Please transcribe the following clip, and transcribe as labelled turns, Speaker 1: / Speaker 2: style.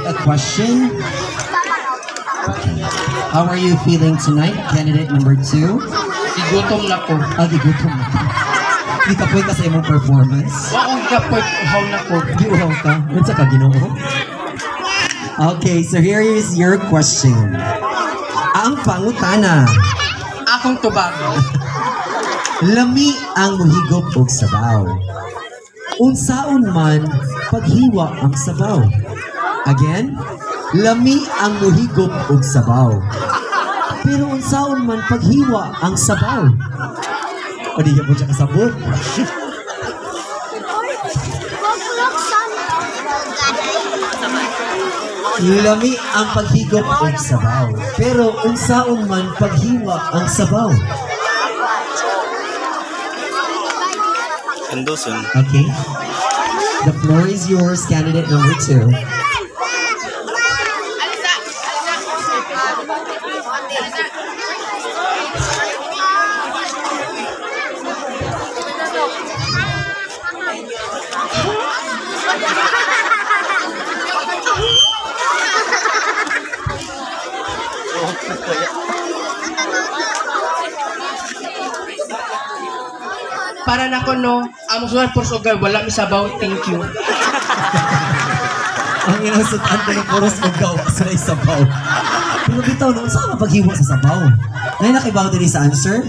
Speaker 1: a question. How are you feeling tonight, candidate number 2?
Speaker 2: Igutom na ko.
Speaker 1: Gigutom na. Di ka po kasi imong performance.
Speaker 2: Waong kapoy, uhaw na ko.
Speaker 1: Di uhaw ka? Unsa ka, Ginoo? Okay, so here is your question. Ang pangutana.
Speaker 2: Akong tubago.
Speaker 1: Lami ang muhigop og sabaw. Unsaon man paghiwa ang sabaw. Again, lami ang muhigop og sabaw. Pero unsaon man paghiwa ang sabaw. O di po siya kasabot. Lami ang paghigop og sabaw. Pero unsaon man paghiwa ang sabaw.
Speaker 3: Endoson.
Speaker 1: Okay. The floor is yours, candidate number 2.
Speaker 2: Para na ko no, amo suwan por sugar, wala mi sabaw, thank you.
Speaker 1: Ang inusutan ko ng puros og gawa sa sabaw. Pero bitaw, saan mapaghiwa sa sabaw? Nay nakibaw din sa answer?